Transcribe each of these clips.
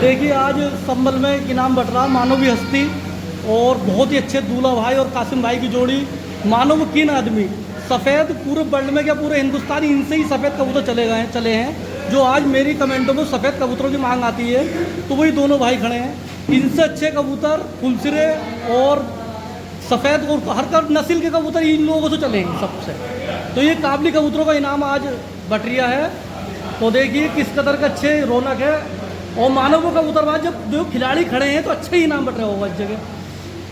देखिए आज संभल में इनाम बट रहा मानव हस्ती और बहुत ही अच्छे दूल्हा भाई और कासिम भाई की जोड़ी। मानव किन आदमी सफ़ेद पूरे वर्ल्ड में क्या पूरे हिंदुस्तान इनसे ही सफ़ेद कबूतर चले हैं। जो आज मेरी कमेंटों में सफ़ेद कबूतरों की मांग आती है तो वही दोनों भाई खड़े हैं। इनसे अच्छे कबूतर फुलसिरे और सफ़ेद और हर नस्ल के कबूतर इन लोगों से चले हैं सबसे। तो ये काबली कबूतरों का इनाम आज बट रिया है। तो देखिए किस कदर का अच्छे रौनक है और मानव का कबूतरबाज जब जो खिलाड़ी खड़े हैं तो अच्छे ही इनाम बट रहे होगा इस जगह।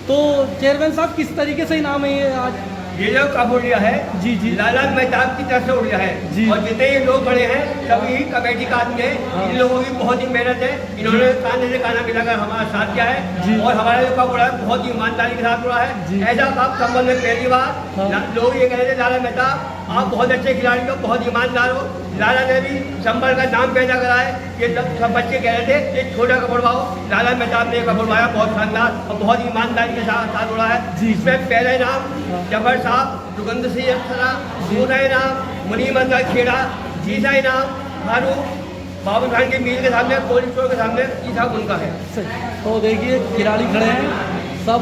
तो चेयरमैन साहब किस तरीके से इनाम है ये आज? ये जो कब उड़ रहा है जी जी लाला मेहताब की तरफ से उड़ रहा है जी। और जितने ये लोग खड़े हैं सभी कमेटी का आदमी है। हाँ। इन लोगों की बहुत ही मेहनत है। इन्होंने खाने से खाना मिलाकर हमारा साथ किया जी। है और हमारा जो कब उड़ा है बहुत ही ईमानदारी के साथ उड़ा जी। है। ऐसा कब संबंध में पहली बार हाँ। लोग ये कह रहे थे लाला मेहताब आप बहुत अच्छे खिलाड़ी हो, बहुत ईमानदार हो। लाला ने भी संबल का नाम पैदा करा है। ये सब बच्चे कह रहे थे एक छोटा कपड़वाओ, लाला मेहताब ने कपड़वाया बहुत शानदार और बहुत ईमानदारी के साथ उड़ा है। जी। इसमें पहला इनाम जबर साहब दुगंध सिंह अक्षरा, दूसरा इनाम मुनीम अंदर खेड़ा, तीसरा इनाम फारूक बाबू खान की मील के सामने कोल्ड स्टोर के सामने तीसरा उनका है। तो देखिए खिलाड़ी खड़े हैं सब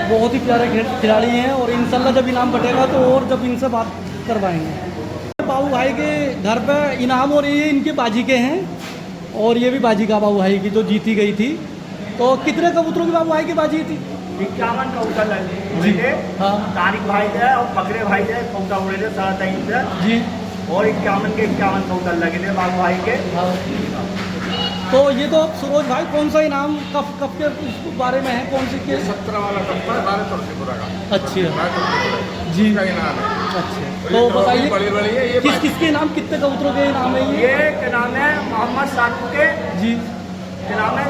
बहुत ही प्यारे खिलाड़ी हैं और इंशाल्लाह जब इनाम बटेगा तो और जब इनसे बात करवाएंगे। बाबू भाई के घर पे इनाम और ये इनके बाजी के हैं और ये भी बाजी का बाबू भाई की जो जीती गई थी। तो कितने कबूतरों की बाबू भाई की बाजी थी? 51 कबूतर लगे थे। हाँ तारिक भाई थे और बकरे भाई थे कबूतर उड़े थे 3.5 से जी। और 51 के 51 कबूतर लगे थे बाबू भाई के। हाँ तो ये तो सरोज भाई कौन सा इनाम कब के उसके बारे में है कौन सी के? 17 वाला कप्पा 12 तरफ से पूरा का। अच्छा जी का इनाम है। अच्छा तो बताइए बड़ी है ये किसके इनाम कितने कबूतरों के इनाम है ये क्या नाम है मोहम्मद साकू के जी क्या नाम है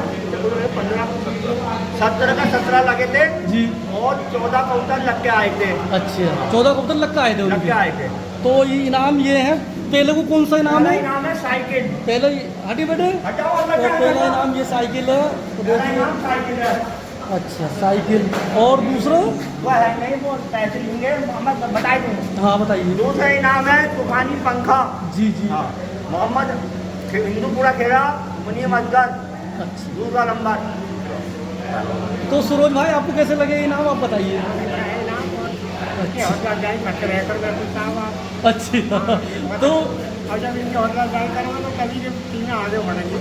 17 का 17 लगे थे जी और 14 कबूतर लग के आए थे। अच्छा 14 कबूतर लग के आए थे लग के उनके। आए थे। तो ये इनाम ये है। पहले को कौन सा इनाम पहला है? इनाम है साइकिल। पहले हटी बेटे हटाओ तो पहला इनाम ये साइकिल है। तो पहला देखिए इनाम साइकिल है। अच्छा साइकिल और दूसरा वो है नहीं वो पैसे लेंगे मोहम्मद बताए दूँ। हाँ बताइए। दूसरा इनाम है तूफानी पंखा। जी जी मोहम्मद हिंदूपुरा खेड़ा मुनीम असगर अच्छा। दूसरा नंबर। तो सरोज भाई आपको कैसे लगे इनाम आप बताइए? अच्छा तो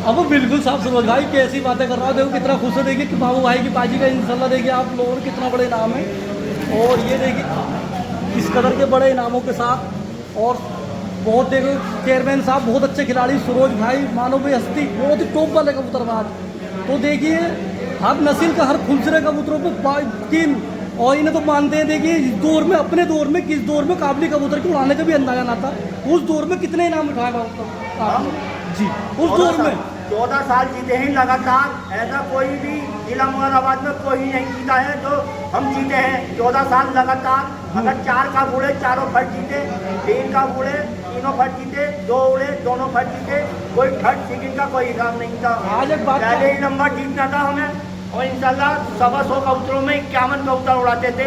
अब बिल्कुल साहब सरोज भाई कैसी बातें कर रहा हो। देखो कितना खुश है। देखिए कि बाबू भाई की बाजी का इंशाल्लाह देखिए आप लोगों ने कितना बड़े इनाम है और ये देखिए इस कदर के बड़े इनामों के साथ और बहुत देखो चेयरमैन साहब बहुत अच्छे खिलाड़ी सरोज भाई मानो भाई हस्ती बहुत ही टॉप वाले कबूतरबाज। तो देखिए हर नस्ल का हर खुलसरे कबूतरों को तीन और इन्हें तो मानते हैं। देखिए इस दौर में अपने दौर में किस दौर में काबली कबूतर के उड़ाने का भी अंदाजा ना था। उस दौर में कितने इनाम उठाया आप जी उस दौर में 14 साल जीते हैं लगातार। ऐसा कोई भी जिला मुरादाबाद में कोई नहीं जीता है जो हम जीते हैं 14 साल लगातार। अगर 4 का उड़े चारों फट जीते, 3 का उड़े तीनों फट जीते, 2 उड़े दोनों फट जीते। कोई थर्ड सेकंड का कोई हिसाब नहीं था। आज एक बात पहले ही नंबर जीतना था हमें और इंशाल्लाह 100 कबूतरों में 51 कबूतर उड़ाते थे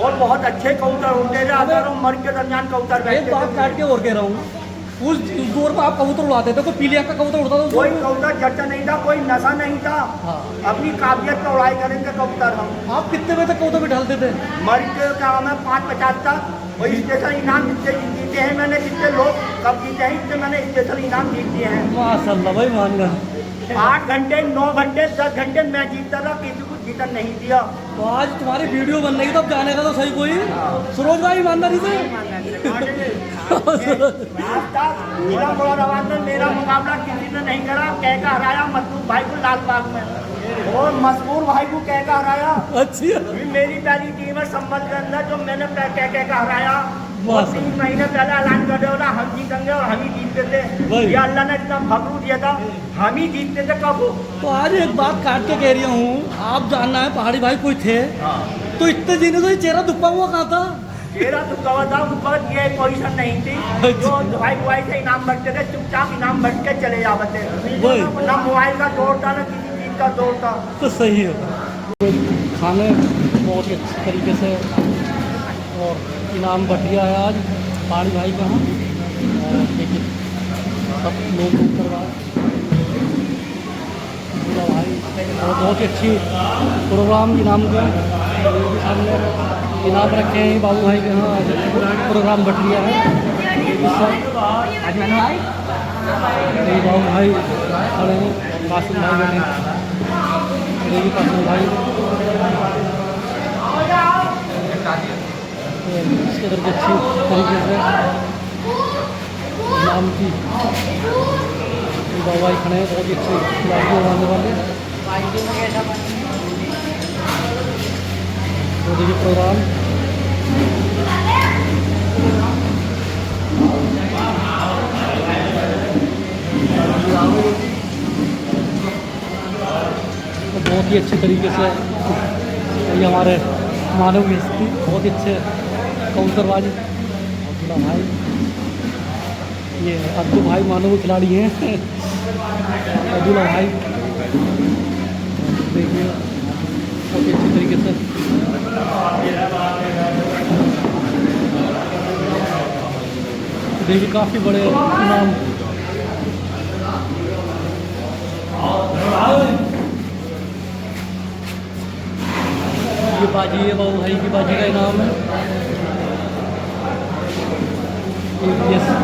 और बहुत अच्छे कबूतर उड़ते थे। अगर मर्द के दरमियान कबूतर एक बैठते बात काट के और कह रहा हूँ उस दौर में आप कबूतर उड़ाते थे तो पीलिया का कबूतर उड़ता था उस कोई दौर में? कबूतर जट्टा नहीं था, कोई नशा नहीं था। हाँ। अपनी काबिलियत का उड़ाई करेंगे कबूतर हम। आप कितने बजे तक कबूतर बिठाते थे? मर्द का हमें 5:50 तक और स्पेशल इनाम जितने जीते हैं मैंने जितने लोग कब जीते हैं इतने मैंने स्पेशल इनाम जीत दिए हैं। माशाल्लाह भाई मान गया। 8 घंटे 9 घंटे 10 घंटे मैं जीतता था, किसी को जीतन नहीं दिया। तो आज तुम्हारी वीडियो बन रही है तो अब जाने का तो सही कोई सरोज भाई ईमानदारी से आज तक जिला मुरादाबाद में मेरा मुकाबला किसी ने नहीं करा। कह का हराया मसरूफ भाई को लाल बाग में और मशहूर भाई को कह का हराया। अच्छी मेरी पहली टीम है संबल के अंदर जो मैंने कह का हराया। वाह। 3 महीने पहले ऐलान कर दिया था हम जीतेंगे और हम ही जीतते थे। ये अल्लाह ने इतना फखरू दिया था हम ही जीतते थे। कब तो आज एक बात काट के कह रही हूँ आप जानना है पहाड़ी भाई कोई थे तो इतने दिनों से चेहरा दुब्बा हुआ कहाँ था? चेहरा दुखा हुआ था। ऊपर ये पोजीशन नहीं थी जो भाई बुआई से इनाम बढ़ते थे चुपचाप इनाम बढ़ के चले जाते थे। ना मोबाइल का दौर था ना किसी चीज का दौर था। तो सही है। खाने बहुत ही अच्छे तरीके से और इनाम बट गया है आज पहाड़ी भाई का। और देखिए सब लोग करवा और बहुत ही अच्छी प्रोग्राम इनाम का सामने इनाम रखे हैं बाबू भाई के यहाँ प्रोग्राम बट लिया है। ये बाबू भाई खड़े हैं, कासिम भाई बने, देखिए कासिम भाई इसके तरफ अच्छी तरीके से इनाम की बाबू भाई खड़े हैं, बहुत ही अच्छे खिलाड़ी मानने वाले। तो देखिए प्रोग्राम तो बहुत ही अच्छे तरीके से ये हमारे मानव की हस्ती बहुत ही अच्छे कबूतरबाजी अब्दुल्ला भाई, ये अब्दुल भाई मानव खिलाड़ी हैं अब्दुल्ला भाई। देखिए बहुत ही अच्छे तरीके से देखिए काफ़ी बड़े इनाम ये बाजी है बाबू भाई की बाजी का इनाम है।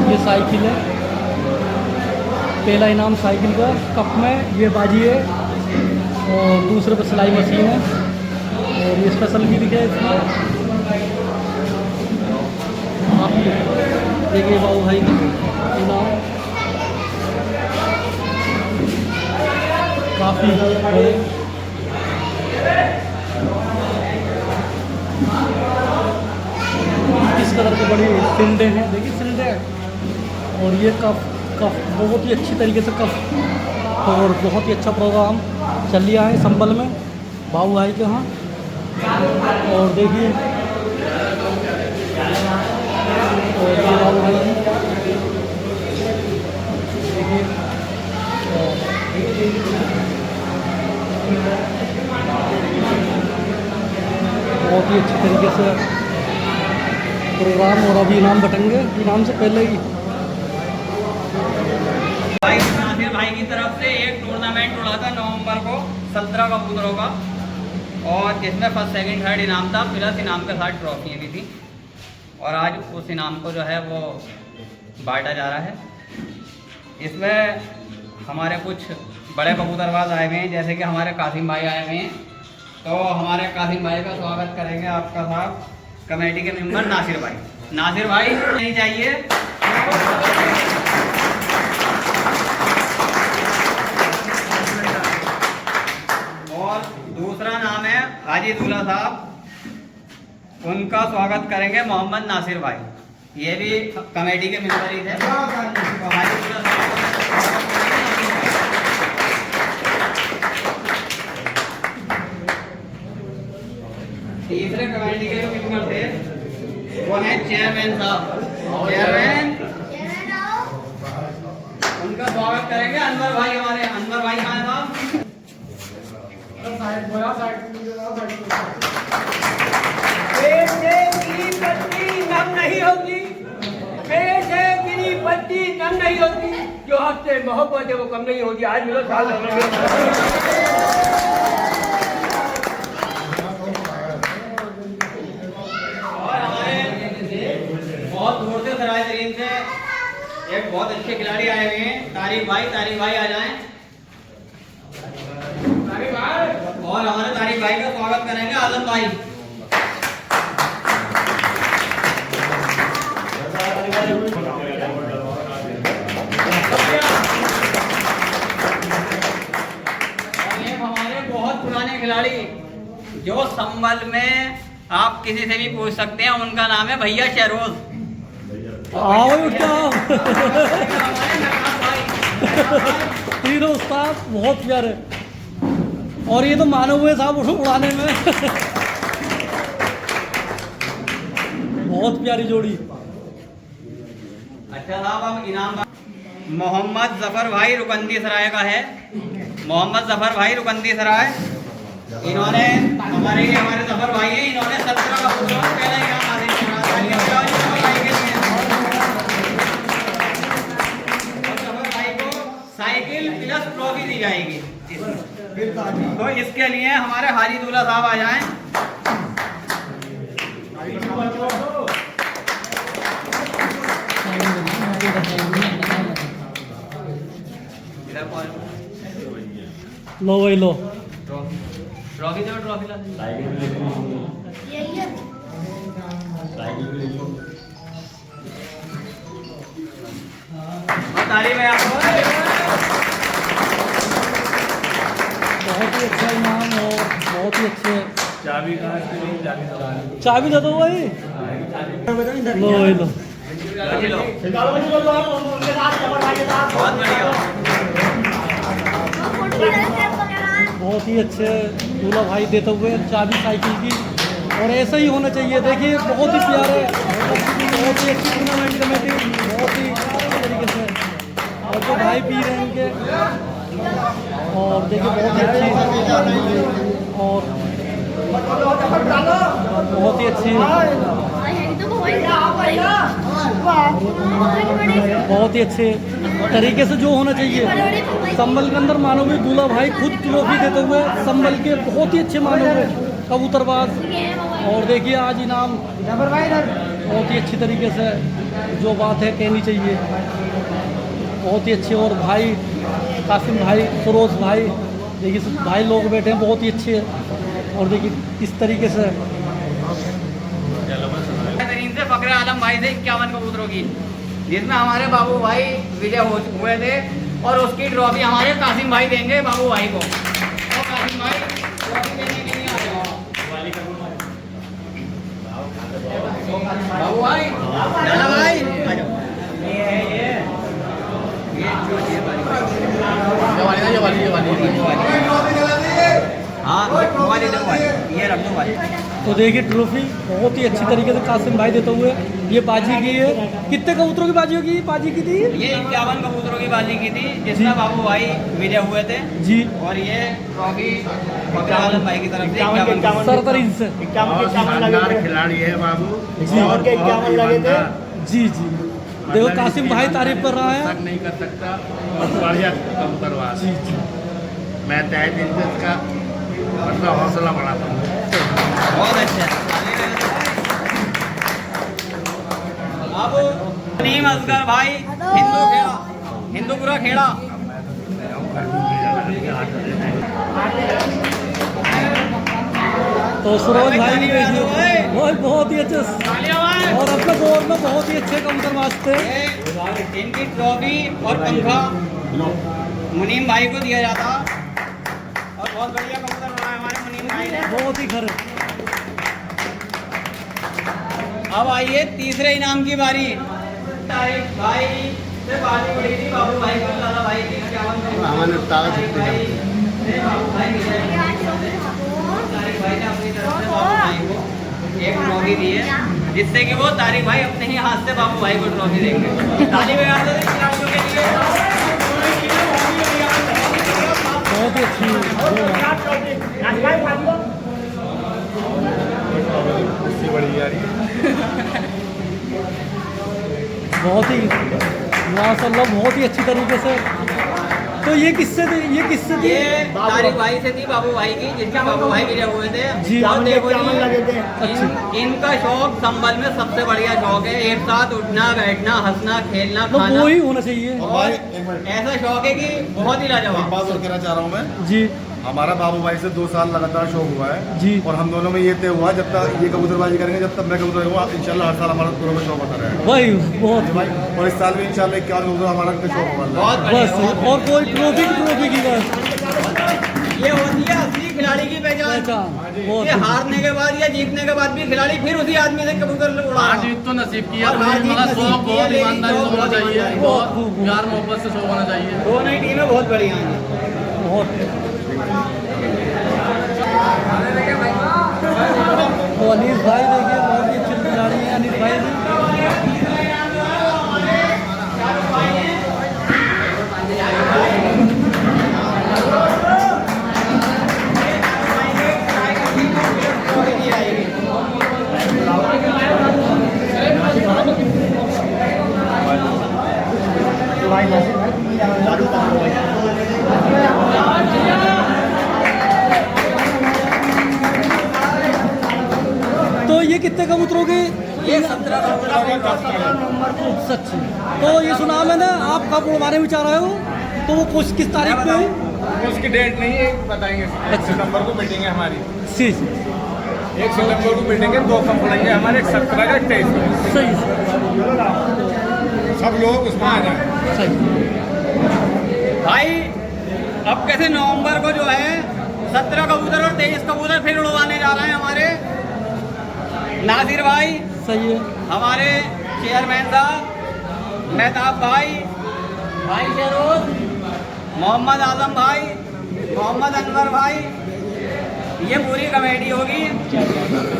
ये साइकिल है, पहला इनाम साइकिल का कप में ये बाजी है और दूसरे पर सिलाई मशीन है और ये स्पेशल भी दिखे इसमें। देखिए बाबू भाई का इनाम काफ़ी बड़े किस कदर की बड़ी सिल्डे हैं, देखिए सिल्डे और ये कप बहुत ही अच्छी तरीके से कप और बहुत ही अच्छा प्रोग्राम चल लिया है संबल में बाबू भाई के यहाँ। और देखिए और ये बाबू भाई देखिए बहुत ही अच्छी तरीके से प्रोग्राम और अभी इनाम बटेंगे इनाम से पहले ही नासिर भाई की तरफ से एक टूर्नामेंट उड़ा था नवंबर को 17 कबूतरों का और इसमें फर्स्ट सेकंड थर्ड इनाम था, प्लस इनाम के साथ ट्रॉफियाँ भी थी और आज उस इनाम को जो है वो बांटा जा रहा है। इसमें हमारे कुछ बड़े कबूतरबाज आए हुए हैं, जैसे कि हमारे कासिम भाई आए हुए हैं। तो हमारे कासिम भाई का स्वागत करेंगे आपका साहब कमेटी के मेंबर नासिर भाई। नासिर भाई नहीं चाहिए। और दूसरा नाम है हाजी दूल्हा साहब, उनका स्वागत करेंगे मोहम्मद नासिर भाई, ये भी कमेटी के मेंबर ही थे। तो हाजी दूल्हा साहब तीसरे कमेटी के जो मेंबर थे वो है चेयरमैन साहब, चेयरमैन उनका स्वागत करेंगे अनवर भाई, हमारे अनवर भाई कहाँ हैं साहब? पेड़ से गिरी पत्ती नम नहीं होती, पेड़ से गिरी पत्ती नम नहीं होती, जो आपसे मोहब्बत है वो कम नहीं होती। आज मिलो साल बहुत दूर से सराय तरीन से एक बहुत अच्छे खिलाड़ी आए हुए हैं, तारिक भाई आ जाएं। और हमारे तारिक भाई का स्वागत करेंगे आजम भाई। और एक हमारे बहुत पुराने खिलाड़ी जो संबल में आप किसी से भी पूछ सकते हैं, उनका नाम है भैया शहरोज। आओ उठाओ तीनों उस्ताद बहुत प्यारे और ये तो मानव हुए साहब उड़ाने में बहुत प्यारी जोड़ी। अच्छा साहब अब इनाम मोहम्मद जफर भाई रुकंदी सराय का है, मोहम्मद जफर भाई रुकंदी सराय। इन्होंने हमारे जफर भाई हैं, इन्होंने 17 का पहला इनाम हासिल किया। साइकिल प्लस ट्रॉफी दी जाएगी इसमें। तो इसके लिए हमारे हाजी दूल्हा साहब आ जाएं। इधर कौन? लो भाई लो। ट्रॉफी ट्रॉफी दो, ट्रॉफी ला। तारीफ है आपको। बहुत ही अच्छा इनाम और बहुत ही अच्छे। चाबी कहाँ है? चाबी दे दो भाई। लो भाई लो। लो। बहुत बढ़िया। बहुत ही अच्छे दूल्हा भाई देते हुए चाबी साइकिल की, और ऐसा ही होना चाहिए। देखिए बहुत ही प्यारे, बहुत ही अच्छी टूर्नामेंट कमेटी, बहुत ही अच्छे तरीके से। और जो भाई पी रहे हैं इनके, और देखिए बहुत ही अच्छी और बहुत ही अच्छी, बहुत ही अच्छे तरीके से जो होना चाहिए। संभल के अंदर मानो भी दूल्हा भाई खुद ट्रॉफी देते हुए संभल के बहुत ही अच्छे मानो हुए कबूतरबाज। और देखिए आज इनाम बहुत ही अच्छी तरीके से जो बात है कहनी चाहिए, बहुत ही अच्छे। और भाई कासिम भाई, सरोज भाई, देखिए भाई लोग बैठे हैं बहुत ही अच्छे। और देखिए इस तरीके से से फकरे आलम भाई से 51 कबूतरों की, जिसमें हमारे बाबू भाई विजय हुए थे, और उसकी ट्रॉफी हमारे कासिम भाई देंगे बाबू भाई को। तो कासिम भाई ट्रॉफी देने के लिए आ जाओ। बाबू भाई, लाला भाई, आ जाओ। हाँ ये रख दो भाई। तो देखिए ट्रॉफी बहुत ही अच्छी तरीके से कासिम भाई देते हुए ये बाजी की है। कितने कबूतरों की बाजी होगी? बाजी की थी ये 51 कबूतरों की बाजी की थी, जिसमें बाबू भाई विजय हुए थे जी। और ये ट्रॉफी फकरे आलम भाई की तरफ से 51 सरतरीन से शानदार खिलाड़ी है बाबू जी। 51 लगे थे। जी जी, देखो कासिम भाई तारीफ कर रहा है। नहीं कर सकता, बहुत बढ़िया कबूतरबाज। जी जी, मैं तय दिल से इसका मतलब हौसला बढ़ाता हूँ। बहुत अच्छा। अब नीम असगर भाई हिंदूपुरा खेड़ा। तो सरोज भाई भी देखिए बहुत ही अच्छे, और अपने दौर में बहुत ही अच्छे कबूतरबाज थे। इनकी ट्रॉफी और पंखा मुनीम भाई को दिया जाता, और बहुत बढ़िया कबूतर बनाया हमारे मुनीम भाई ने। बहुत ही खरे। अब आइए तीसरे इनाम की बारी। तारीफ भाई से बाजी पड़ी थी बाबू भाई को, लाला भाई की 51 हमारे ताज तारीफ भाई से बाबू भाई की तारीफ भाई ने अपनी तरफ से बाबू भाई को एक ट्रॉफी दी है, जिससे कि वो तारीफ भाई अपने ही हाथ से बाबू भाई को ट्रॉफी देंगे। ताली बजा दो खिलाड़ियों के लिए। बहुत ही अच्छी बड़ी यारी बहुत ही माशाल्लाह बहुत ही अच्छी तरीके से। तो ये किससे थी? ये तारीफ भाई से थी बाबू भाई की, जिसके बाबू भाई विजय हुए थे जी। और देखो लगे थे। इनका शौक संभल में सबसे बढ़िया शौक है, एक साथ उठना बैठना हंसना खेलना तो खाना। वो ही होना चाहिए और ऐसा शौक है कि बहुत ही लाजवाब। बात और कहना चाह रहा हूँ मैं, जी हमारा बाबू भाई से 2 साल लगातार शौक हुआ है जी। और हम दोनों में ये तय हुआ जब तक ये कबूतरबाजी करेंगे, जब तक मैं कबूतर हुआ इंशाल्लाह हर साल हमारा दोनों में शौक होता रहेगा वही बहुत भाई। और इस साल भी इंशाल्लाह 51 कबूतर हमारा शौक होगा। बहुत बस। बढ़िया। और कोई ट्रॉफी की बस ये होती है असली खिलाड़ी की पहचान। पहचान बहुत ये हारने के बाद या जीतने के बाद भी खिलाड़ी फिर उसी आदमी से कबूतर उड़ा। हार जीत तो नसीब की है, और हार जीत मगर नसीब शौक की है, बहुत लेकिन ईमानदारी से शौक होना बहुत चाहिए, ईमानदारी। बहुत प्यार मोहब्बत से शौक होना चाहिए। दोनों ही टीमें बहुत बढ़िया हैं। बहुत। तो अनीस भाई देखिए बहुत ही अच्छे खिलाड़ी हैं अनीस भाई भी। भाई कितने कबूतरों के? ये 17 कबूतरों की ट्रॉफी है। सच। तो ये सुना मैंने, आप कब उड़वाने में चाह रहे हो? तो वो कुछ किस तारीख पे है? उसकी डेट नहीं है, बताएंगे। 1 सितंबर को मीटिंग है हमारी। जी 1 सितंबर को मीटिंग है, 2 कप उड़ेंगे हमारे, 17 का 23 का। सही सब लोग उसमें आ जाए। सही। भाई अब कैसे नवंबर को जो है 17 कबूतर और 23 कबूतर फिर उड़वाने जा रहे हैं हमारे नासिर भाई, सही है। हमारे चेयरमैन साहब, मेहताब भाई, भाई शेरोज, मोहम्मद आजम भाई, मोहम्मद अनवर भाई, ये पूरी कमेटी होगी।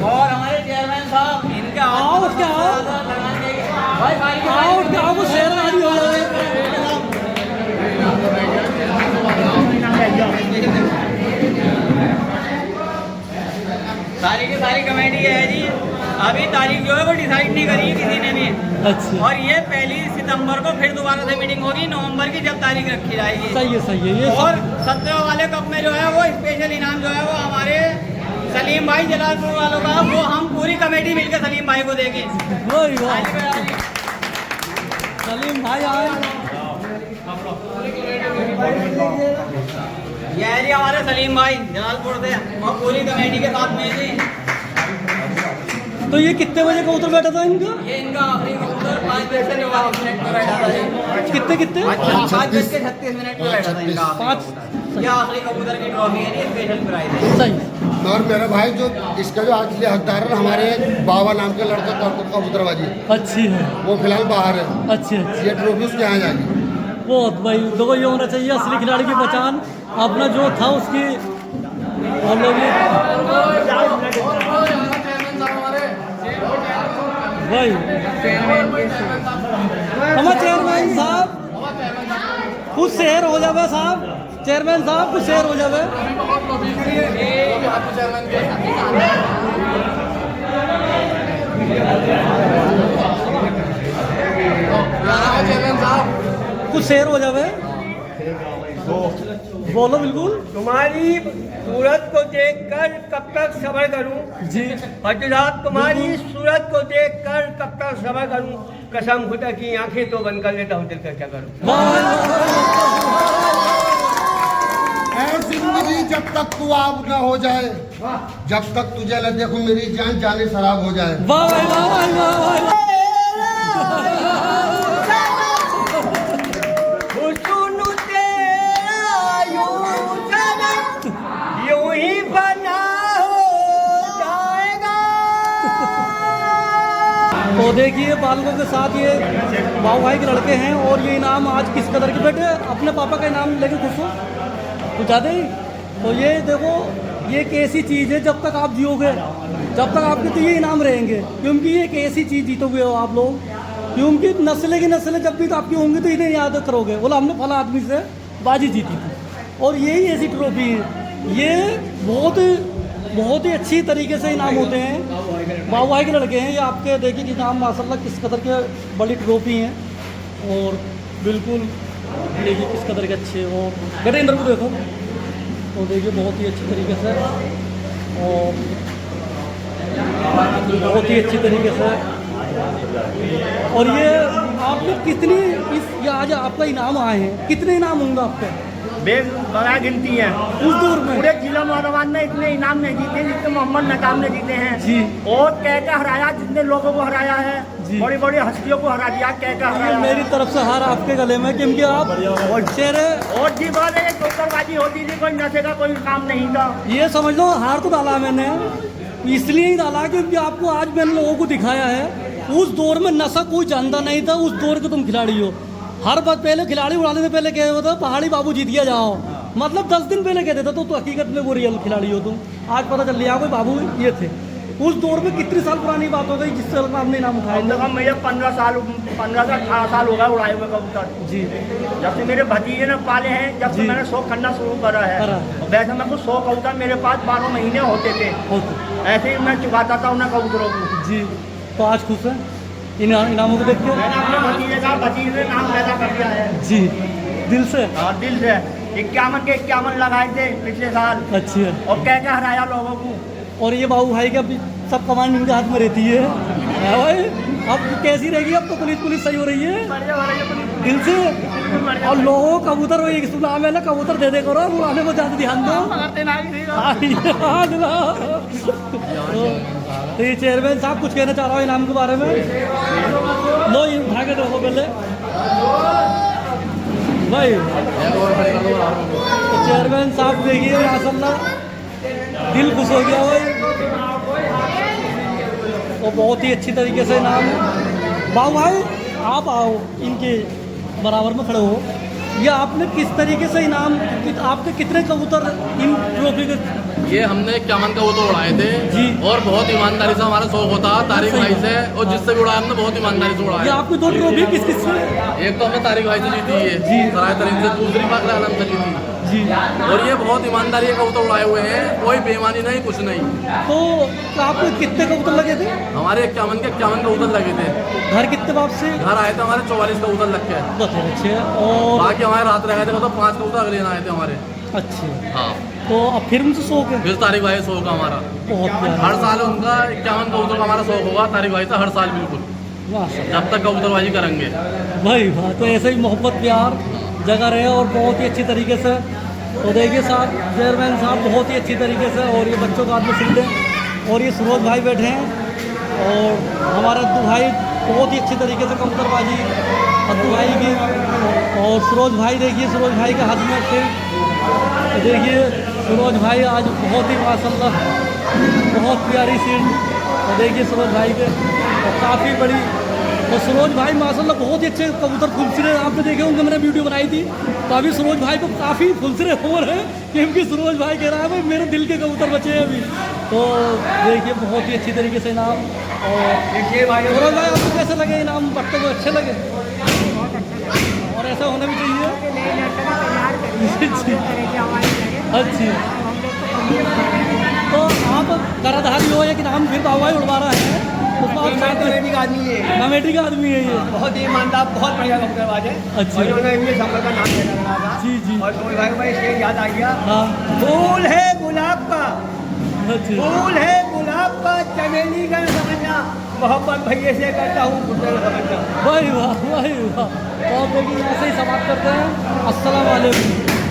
और हमारे चेयरमैन साहब, इनके आओ क्या भाई भाई आओ क्या वो शेर आदि हो जाए। सारी की सारी कमेटी है जी। अभी तारीख जो है वो डिसाइड नहीं करी है किसी ने भी। अच्छा। और ये 1 सितंबर को फिर दोबारा से मीटिंग होगी, नवंबर की जब तारीख रखी जाएगी। सही है ये और 17 वाले कप में जो है वो स्पेशल इनाम जो है वो हमारे सलीम भाई जलालपुर वालों का, वो हम पूरी कमेटी मिलकर सलीम भाई को देंगे। वही सलीम भाई आए। ये है जी हमारे सलीम भाई जलालपुर से, और पूरी कमेटी के साथ में जी। तो ये कितने बजे कबूतर बैठा था इनका? ये इनका आखिरी कबूतर 5 बजे से 44 मिनट में बैठा था जी। कितने? 5:36 में बैठा था इनका। 5। ये आखिरी कबूतर की ट्रॉफी है, ये स्पेशल प्राइज है। सही। और मेरा भाई जो इसका जो आज हकदार है हमारे बाबा नाम के लड़का कबूतरबाजी, अच्छी है। वो फिलहाल बाहर है। अच्छी। ये ट्रॉफी उसके यहाँ जाएगी। बहुत भाई देखो, ये होना चाहिए असली खिलाड़ी की पहचान। अपना जो था उसकी हम लोग भाई हमारे चेयरमैन साहब खुद शेर हो जावे साहब, चेयरमैन साहब खुद शेर हो जावे। कुछ शेर हो जावे। बोलो बिल्कुल। तुम्हारी सूरत को देखकर कब तक सब्र करूं जी। हजरात, तुम्हारी सूरत को देखकर कब तक सब्र करूं, कसम खुदा की आंखें तो बंद कर लेता हूं, दिल का क्या करूं। ऐ जिंदगी जब तक तू आब न हो जाए, जब तक तुझे न देखूं मेरी जान जाने शराब हो जाए। वाह वाह वाह वाह वाह। यूं ही बना हो जाएगा। तो देखिए बालकों के साथ ये बाबू भाई के लड़के हैं, और ये इनाम आज किस कदर के बेटे अपने पापा का इनाम लेके खुश हो कुछ ज़्यादा ही। तो ये देखो, ये एक ऐसी चीज़ है, जब तक आप जियोगे जब तक आपके तो ये इनाम रहेंगे, क्योंकि ये एक ऐसी चीज़ जीतोगे हो आप लोग, क्योंकि नस्लें की नस्लें जब भी तो आपकी होंगी तो इन्हें याद करोगे, बोला हमने फला आदमी से बाजी जीती थी। और यही ऐसी ट्रॉफी है, ये बहुत ही अच्छी तरीके से इनाम होते हैं। बाबू भाई के लड़के हैं ये आपके, देखिए कि इनाम माशाल्लाह किस कदर के बड़ी ट्रॉफी हैं, और बिल्कुल देखिए किस कदर के अच्छे। और बेटे इंद्र को देखो, तो देखिए बहुत ही अच्छी तरीके से, और बहुत ही अच्छी तरीके से। और ये आपने कितनी ये आज आपका इनाम आए हैं, कितने इनाम होंगे आपके? बड़ा गिनती है। उस दौर में पूरे जिला मुरादाबाद में इतने इनाम नहीं जीते जितने मोहम्मद नकाम ने जीते हैं जी। और कहकर हराया, जितने लोगों को हराया है, जी। बड़ी बड़ी हस्तियों को हरा दिया, कहकर हराया। मेरी तरफ से हार आपके गले में, क्योंकि आप चेहरे और जी बात है, कबूतरबाजी होती थी, कोई नशे का कोई काम नहीं था। ये समझ लो हार तो डाला मैंने, इसलिए ही डाला क्योंकि आपको आज मैंने लोगों को दिखाया है, उस दौर में नशा कोई जानता नहीं था, उस दौर के तुम खिलाड़ी हो। हर बात पहले खिलाड़ी उड़ाने से पहले कह होता पहाड़ी बाबू जीत गया जाओ, मतलब 10 दिन पहले कहते थे, तो हकीकत में वो रियल खिलाड़ी हो तुम। आज पता चल लिया कोई बाबू ये थे। उस दौर में कितने साल पुरानी बात हो गई जिससे आपने नाम उठाया? कम से कम मुझे 15 से 18 साल हो गए उड़ाए हुए कबूतर जी। जब से मेरे भतीजे ने पाले हैं, जब से मैंने शौक करना शुरू करा है। वैसे मैं कुछ 100 कबूतर मेरे पास 12 महीने होते थे, ऐसे ही मैं चुकाता था उन्हें कबूतरों को जी। तो आज खुश है इनामों को देख के? मैंने अपने भतीजे ने नाम पैदा कर दिया है जी, दिल से। हाँ दिल से। 51 के 51 लगाए थे पिछले साल। अच्छी है। और क्या क्या हराया लोगों को। और ये बाबू भाई का सब कमांड इनके हाथ में रहती है भाई। अब कैसी रहेगी, अब तो पुलिस सही हो रही है दिल से। और लोगों को कबूतर वही नाम है ना, कबूतर दे करो, उड़ाने को ज़्यादा ध्यान दो। तो ये चेयरमैन साहब कुछ कहना चाह रहा हूँ इनाम के बारे में। लो ये उठा के देखो पहले भाई। तो चेयरमैन साहब देखिए माशाल्लाह दिल खुश हो गया भाई। और बहुत ही अच्छी तरीके से इनाम। बाबू भाई आप आओ इनके बराबर में खड़े हो। ये आपने किस तरीके से इनाम, आपके कितने कबूतर इन ट्रॉफी के? ये हमने 51 कबूतर उड़ाए थे जी। और बहुत ईमानदारी से हमारा शौक होता है तारिक भाई से, और जिससे भी उड़ाया हमने बहुत ईमानदारी से ये उड़ाया। आपकी 2 ट्रॉफी किस किस से? एक तो हमने तारिक भाई से जीती है जी। सराय तरीन से, दूसरी बार आलम से जीती। जी। और ये बहुत ईमानदारी के कबूतर उड़ाए हुए हैं, कोई बेईमानी नहीं, कुछ नहीं। तो आपको कितने कबूतर लगे थे? हमारे 51 के 51 कबूतर लगे थे। घर कितने वापस से? घर आए थे हमारे 44 कबूतर लग के। बहुत अच्छे। और बाकी हमारे रात रह गए थे, मतलब 5 कबूतर अगले दिन आए थे हमारे। अच्छे। हाँ, तो अब फिर उनसे शौक है? फिर तारिक भाई शौक है हमारा। बहुत प्यारा। हर साल उनका 51 कबूतर का हमारा शौक होगा तारिक भाई से, हर साल बिल्कुल, माशाल्लाह जब तक कबूतरबाजी करेंगे भाई। वाह, तो ऐसे ही मोहब्बत प्यार जगह रहे और बहुत ही अच्छी तरीके से। तो देखिए साहब चेयरमैन साहब बहुत ही अच्छी तरीके से, और ये बच्चों का आदमी सीट है। और ये सूरज भाई बैठे हैं और हमारा अद्दू भाई बहुत ही अच्छी तरीके से कबूतरबाजी अद्दू भाई की। और सूरज भाई देखिए, सूरज भाई के हाथ में फिर देखिए सूरज भाई आज बहुत ही माशाल्लाह बहुत प्यारी सीट। और देखिए सूरज भाई के काफ़ी बड़ी। तो सूरज भाई माशाल्लाह बहुत ही अच्छे कबूतर फुलसिरे आपने देखे होंगे, मैंने वीडियो बनाई थी। तो अभी सूरज भाई को काफ़ी फुलसिरे हो रहे हैं, क्योंकि सूरज भाई कह रहा है भाई मेरे दिल के कबूतर बचे हैं अभी। तो देखिए बहुत ही अच्छी तरीके से इनाम। और देखिए भाई, सूरज भाई आपको कैसे लगे इनाम? बच्चों को अच्छे लगे और ऐसा होना भी चाहिए। अच्छी। तो आप कराधारी हो या कि नाम फिर बाबू भाई उड़वा रहे हैं? कमेटी का आदमी है, कमेटी का आदमी है ये। बहुत ही ईमानदार, बहुत बढ़िया कबूतरबाज है। अच्छा। और इन्होंने इनके संभल का नाम लेना लगा था। जी जी। और सूरज भाई को भाई इसलिए याद आ गया, हाँ। फूल है गुलाब का, अच्छा। फूल है गुलाब का, चमेली का समझना, मोहब्बत भैया से करता हूँ गुस्से का समझना। भाई वाह भाई वाह। तो आप देखिए यहाँ से ही समाप्त करते हैं। अस्सलाम वालेकुम।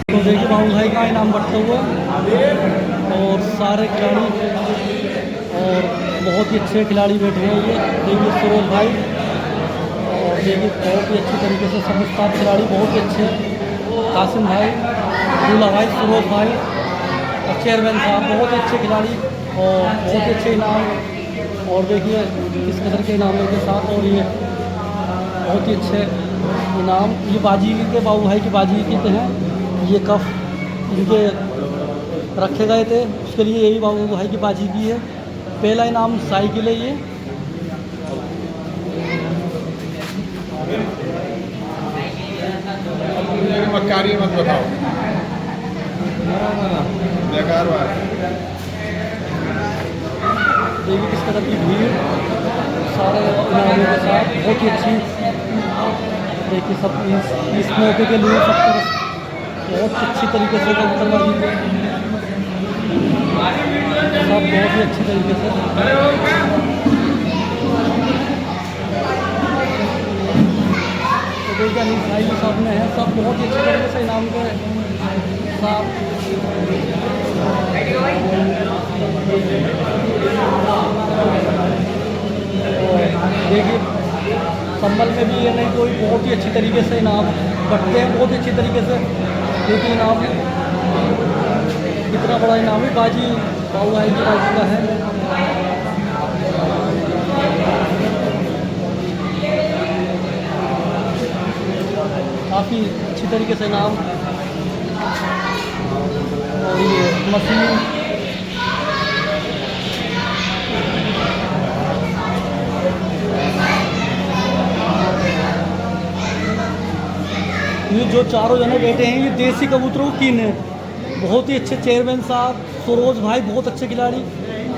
तो देखिए बाबू भाई का इनाम बढ़ता हुआ और सारे खिलाड़ी और बहुत ही अच्छे खिलाड़ी बैठे हैं। ये देखिए सूरज भाई और देखिए बहुत ही अच्छे तरीके से समझदार खिलाड़ी, बहुत ही अच्छे कासिम भाई, दूल्हा भाई, सूरज भाई और चेयरमैन साहब बहुत ही अच्छे खिलाड़ी और बहुत ही अच्छे इनाम। और देखिए किस कदर के इनामों के साथ। और ये बहुत ही अच्छे इनाम, ये बाजी के बाबू भाई की बाजी के हैं। ये कफ इनके रखे गए थे, उसके लिए यही बाबू भाई की बाजी की है। पहला इनाम साइकिल है ये। मक्कारी मत बताओ, बेकार बात। देखिए किस तरह की भीड़ सारे इनामों के साथ, बहुत ही अच्छी। देखिए सब इस मौके के लिए सब तरफ बहुत अच्छी तरीके से कबूतरबाजी सब बहुत ही अच्छी तरीके से। तो देखिए अनिल भाई भी सामने हैं, सब बहुत ही अच्छी तरीके से इनाम के साथ। देखिए संभल में भी ये नहीं कोई बहुत ही अच्छी तरीके से इनाम बटते हैं, बहुत ही अच्छी तरीके से। देखिए इनाम कितना बड़ा इनाम है, बाजी बाबू भाई की बाजी का है। काफ़ी अच्छी तरीके से इनाम। और ये मशीन ये जो चारों जने बैठे हैं ये देसी कबूतरों की कीन है। बहुत ही अच्छे चेयरमैन साहब, सरोज भाई बहुत अच्छे खिलाड़ी।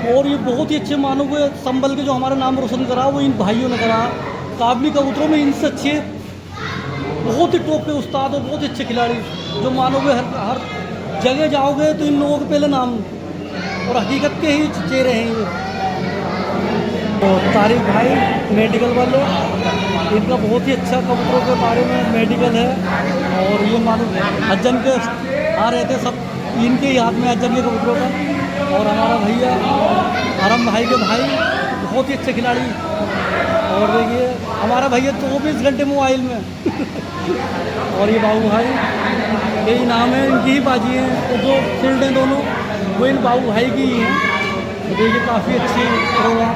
और ये बहुत ही अच्छे मानो हुए संभल के जो हमारा नाम रोशन करा वो इन भाइयों ने करा। काबली कबूतरों में इनसे अच्छे बहुत ही टॉप के उस्ताद और बहुत ही अच्छे खिलाड़ी जो मानोगे हर जगह जाओगे तो इन लोगों के पहले नाम और हकीकत के ही चेहरे हैं ये। और तारिक भाई मेडिकल वाले, इनका बहुत ही अच्छा कबूतरों के बारे में मेडिकल है। और ये मानो अज्जन के आ रहे थे सब, इनके ही हाथ में अज्जन के कबूतरों का। और हमारा भैया आरम भाई के भाई बहुत ही अच्छे खिलाड़ी। और देखिए हमारा भैया 24 घंटे मोबाइल में और ये बाबू भाई, यही नाम है इनकी ही बाजी हैं, तो जो फील्ड हैं दोनों वो इन बाबू भाई की ही हैं। तो देखिए काफ़ी अच्छी प्रोग्राम